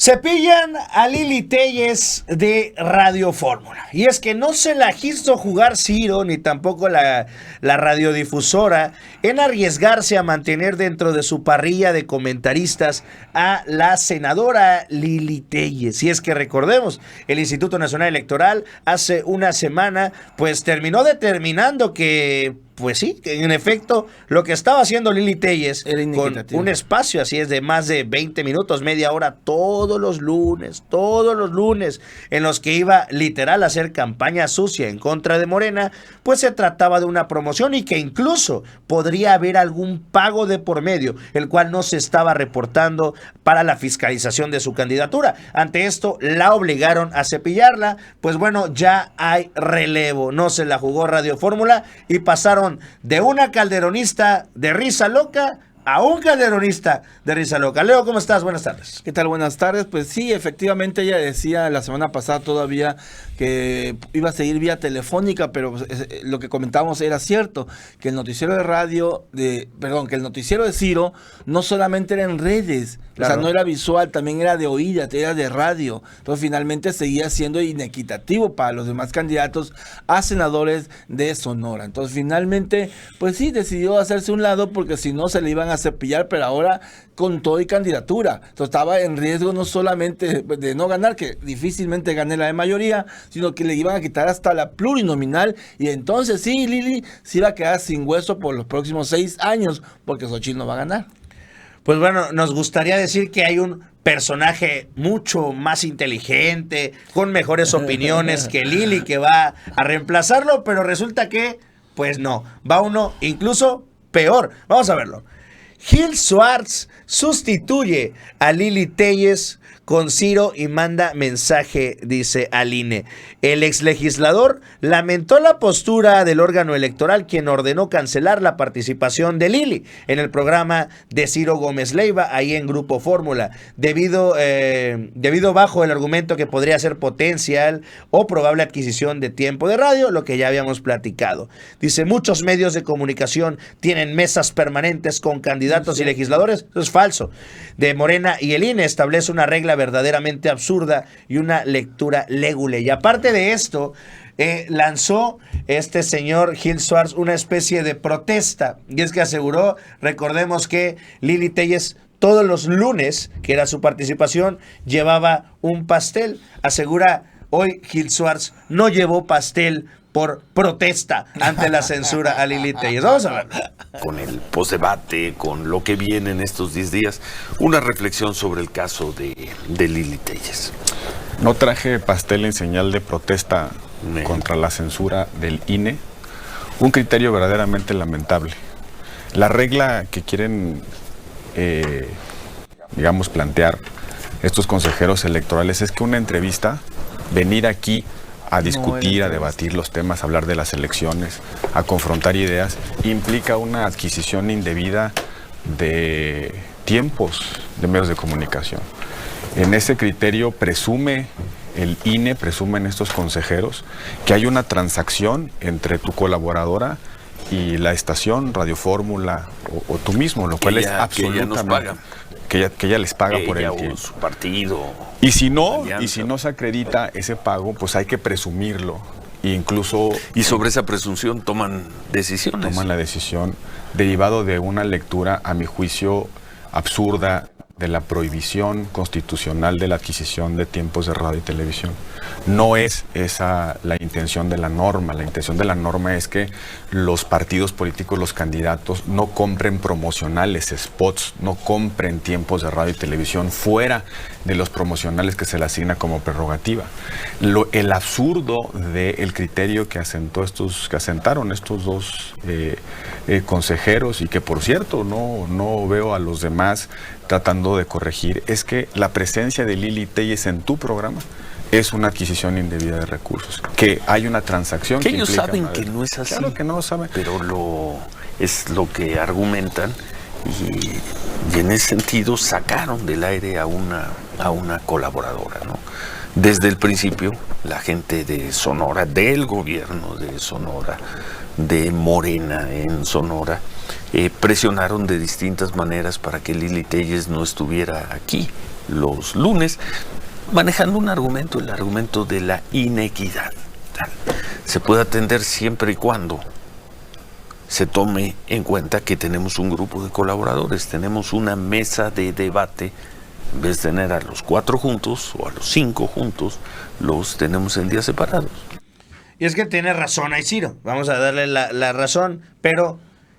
Cepillan a Lili Téllez de Radio Fórmula. Y es que no se la quiso jugar Ciro, ni tampoco la radiodifusora, en arriesgarse a mantener dentro de su parrilla de comentaristas a la senadora Lili Téllez. Y es que recordemos, el Instituto Nacional Electoral hace una semana pues terminó determinando que pues sí, que en efecto lo que estaba haciendo Lili Téllez con un espacio así es de más de 20 minutos, media hora, todos los lunes, en los que iba literal a hacer campaña sucia en contra de Morena, pues se trataba de una promoción y que incluso podría haber algún pago de por medio, el cual no se estaba reportando para la fiscalización de su candidatura. Ante esto la obligaron a cepillarla, pues bueno, ya hay relevo, no se la jugó Radio Fórmula y pasaron de una calderonista de risa loca a un calderonista de risa loca. Leo, ¿cómo estás? Buenas tardes. ¿Qué tal? Buenas tardes. Pues sí, efectivamente ella decía la semana pasada todavía que iba a seguir vía telefónica, pero lo que comentábamos era cierto, que el noticiero de que el noticiero de Ciro no solamente era en redes, claro. O sea, no era visual, también era de oídas, era de radio. Entonces finalmente seguía siendo inequitativo para los demás candidatos a senadores de Sonora. Entonces finalmente, pues sí, decidió hacerse un lado porque si no se le iban a cepillar, pero ahora con todo y candidatura. Entonces estaba en riesgo no solamente de no ganar, que difícilmente gane la de mayoría, sino que le iban a quitar hasta la plurinominal y entonces sí, Lili se iba a quedar sin hueso por los próximos 6 años porque Xochitl no va a ganar. Pues bueno, nos gustaría decir que hay un personaje mucho más inteligente, con mejores opiniones que Lili, que va a reemplazarlo, pero resulta que, pues no, va uno incluso peor. Vamos a verlo. Gil Schwartz sustituye a Lili Téllez con Ciro y manda mensaje, dice al INE. El exlegislador lamentó la postura del órgano electoral, quien ordenó cancelar la participación de Lili en el programa de Ciro Gómez Leiva, ahí en Grupo Fórmula, debido bajo el argumento que podría ser potencial o probable adquisición de tiempo de radio, lo que ya habíamos platicado. Dice, muchos medios de comunicación tienen mesas permanentes con candidatos y legisladores. Eso es falso. De Morena y el INE establece una regla verdaderamente absurda y una lectura légule. Y aparte de esto, lanzó este señor Gil Schwartz una especie de protesta, y es que aseguró, recordemos que Lili Téllez todos los lunes, que era su participación, llevaba un pastel. Asegura hoy Gil Schwartz no llevó pastel por protesta ante la censura a Lili Téllez. Vamos a verlo. Con el postdebate, con lo que viene en estos 10 días, una reflexión sobre el caso de Lili Téllez. No traje pastel en señal de protesta contra la censura del INE, un criterio verdaderamente lamentable. La regla que quieren, plantear estos consejeros electorales es que una entrevista, venir aquí a discutir, a debatir los temas, a hablar de las elecciones, a confrontar ideas, implica una adquisición indebida de tiempos de medios de comunicación. En ese criterio el INE, presumen estos consejeros, que hay una transacción entre tu colaboradora y la estación, Radio Fórmula, o tú mismo, lo cual es absolutamente... Que ella les paga por el tiempo. Su partido. Y si no se acredita ese pago, pues hay que presumirlo. E incluso... Y sobre esa presunción toman decisiones. Toman la decisión derivado de una lectura, a mi juicio, absurda de la prohibición constitucional de la adquisición de tiempos de radio y televisión. No es esa la intención de la norma. La intención de la norma es que los partidos políticos, los candidatos, no compren promocionales, spots, no compren tiempos de radio y televisión fuera de los promocionales que se le asigna como prerrogativa. El absurdo del criterio que asentaron estos dos consejeros, y que por cierto no veo a los demás tratando de corregir, es que la presencia de Lili Téllez en tu programa es una adquisición indebida de recursos, que hay una transacción que ellos saben que no es así. Claro que no lo saben, pero es lo que argumentan, y en ese sentido sacaron del aire a una colaboradora, ¿no? Desde el principio, la gente de Sonora, del gobierno de Sonora, de Morena en Sonora, presionaron de distintas maneras para que Lili Téllez no estuviera aquí. los lunes, manejando un argumento, el argumento de la inequidad. Se puede atender siempre y cuando se tome en cuenta que tenemos un grupo de colaboradores, tenemos una mesa de debate. En vez de tener a los 4 juntos o a los 5 juntos, los tenemos en días separados. Y es que tiene razón ahí Ciro, vamos a darle la razón, pero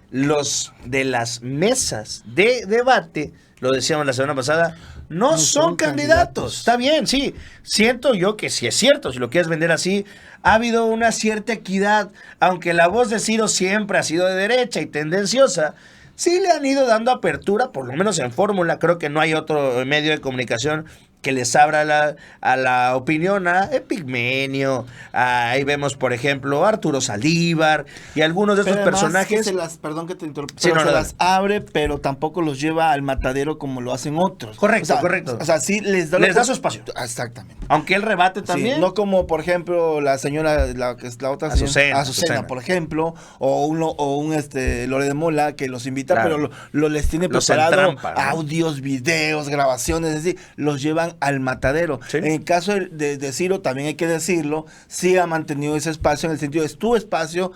los de las mesas de debate, lo decíamos la semana pasada, no son candidatos. Está bien, sí, siento yo que sí es cierto, si lo quieres vender así, ha habido una cierta equidad, aunque la voz de Ciro siempre ha sido de derecha y tendenciosa. Sí le han ido dando apertura, por lo menos en fórmula. Creo que no hay otro medio de comunicación que les abra a la opinión a Epigmenio. Ahí vemos, por ejemplo, a Arturo Saldívar y algunos de estos personajes. Perdón que te interrumpa, Sí, no, se no, las abre, pero tampoco los lleva al matadero como lo hacen otros. Correcto, correcto. O sea, sí les da su espacio. Exactamente. Aunque él rebate también. Sí, no como, por ejemplo, la señora, la otra señora, Azucena, por ejemplo, o un Lore de Mola, que los invita, Claro. pero les tiene Los preparado entrampa, ¿no? audios, videos, grabaciones, es decir, los llevan al matadero. Sí. En el caso de Ciro, también hay que decirlo, sí ha mantenido ese espacio en el sentido, es tu espacio,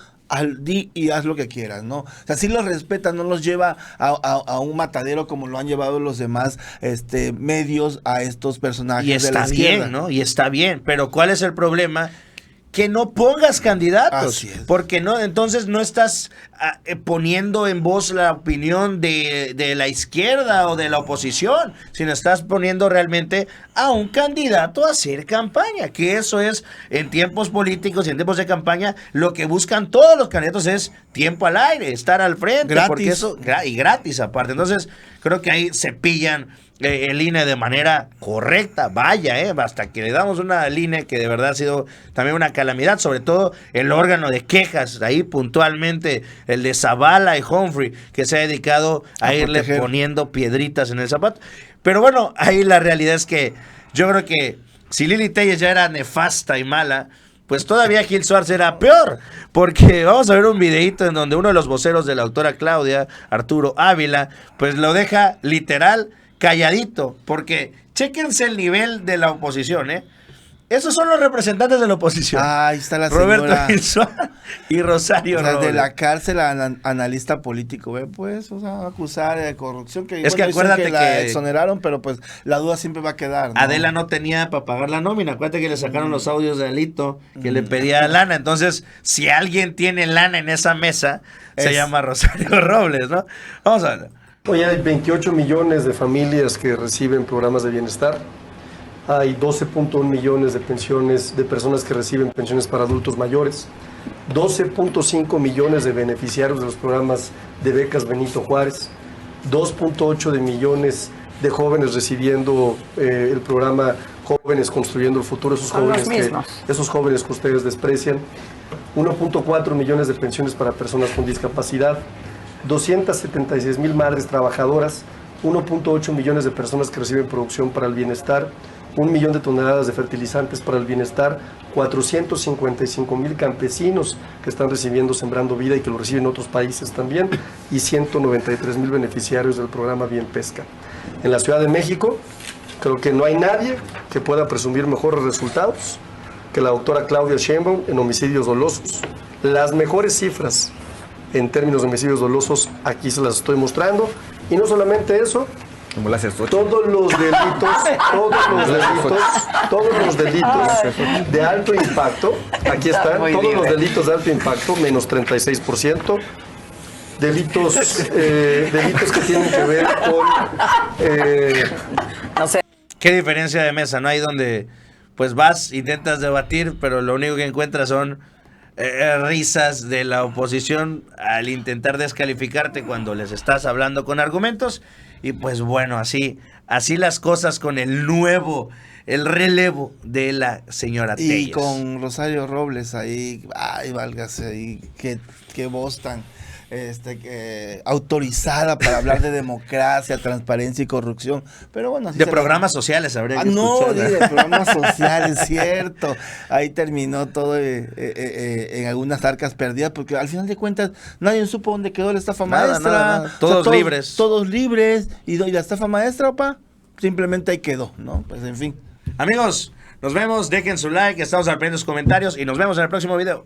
di y haz lo que quieras, ¿no? O sea, sí los respeta, no los lleva a un matadero como lo han llevado los demás medios a estos personajes Y de está la izquierda. bien, ¿no? Y está bien, pero ¿cuál es el problema? Que no pongas candidatos, Así es. porque no, entonces no estás poniendo en voz la opinión de la izquierda o de la oposición, sino estás poniendo realmente a un candidato a hacer campaña, que eso es en tiempos políticos y en tiempos de campaña, lo que buscan todos los candidatos es tiempo al aire, estar al frente, Gratis. porque eso, y gratis aparte. Entonces, creo que ahí se pillan el INE de manera correcta, vaya, hasta que le damos una INE que de verdad ha sido también una calamidad, sobre todo el órgano de quejas, ahí puntualmente el de Zavala y Humphrey, que se ha dedicado a irle proteger. poniendo piedritas en el zapato. Pero bueno, ahí la realidad es que yo creo que si Lili Telles ya era nefasta y mala, pues todavía Gil Suárez era peor, porque vamos a ver un videíto en donde uno de los voceros de la autora Claudia, Arturo Ávila, pues lo deja literal calladito, porque chéquense el nivel de la oposición, Esos son los representantes de la oposición. Ahí está la Roberto señora. Gil Suárez y Rosario O sea, de Robles. la cárcel analista político, pues, o sea, acusar de corrupción, que Es que dicen acuérdate la que exoneraron, pero pues la duda siempre va a quedar, ¿no? Adela no tenía para pagar la nómina. Acuérdate que le sacaron los audios de Alito, que le pedía lana. Entonces, si alguien tiene lana en esa mesa, se llama Rosario Robles, ¿no? Vamos a ver. Hoy hay 28 millones de familias que reciben programas de bienestar. Hay 12.1 millones de pensiones de personas que reciben pensiones para adultos mayores. 12.5 millones de beneficiarios de los programas de becas Benito Juárez. 2.8 de millones de jóvenes recibiendo el programa Jóvenes Construyendo el Futuro, esos jóvenes que ustedes desprecian. 1.4 millones de pensiones para personas con discapacidad. 276,000 madres trabajadoras, 1.8 millones de personas que reciben producción para el bienestar, 1 millón de toneladas de fertilizantes para el bienestar, 455,000 campesinos que están recibiendo Sembrando Vida y que lo reciben en otros países también, y 193,000 beneficiarios del programa Bien Pesca. En la Ciudad de México, creo que no hay nadie que pueda presumir mejores resultados que la doctora Claudia Sheinbaum en homicidios dolosos. Las mejores cifras en términos de homicidios dolosos, aquí se las estoy mostrando. Y no solamente eso, todos los delitos de alto impacto, aquí están, todos los delitos de alto impacto, menos 36%. Delitos que tienen que ver con... ¿Qué diferencia de mesa? ¿No? Hay donde pues vas, intentas debatir, pero lo único que encuentras son risas de la oposición al intentar descalificarte cuando les estás hablando con argumentos. Y pues bueno, así las cosas con el relevo de la señora Telles. Y con Rosario Robles ahí, ay, válgase ahí, qué voz tan autorizada para hablar de democracia, transparencia y corrupción. Pero bueno, así de programas sociales habría que escuchar. escuchar. No, de programas sociales, cierto. Ahí terminó todo en algunas arcas perdidas, porque al final de cuentas nadie supo dónde quedó la estafa maestra. Nada. Todos libres. Todos libres. ¿Y la estafa maestra, opa? simplemente ahí quedó, ¿no? Pues en fin. Amigos, nos vemos, dejen su like, estamos al pendiente de sus comentarios y nos vemos en el próximo video.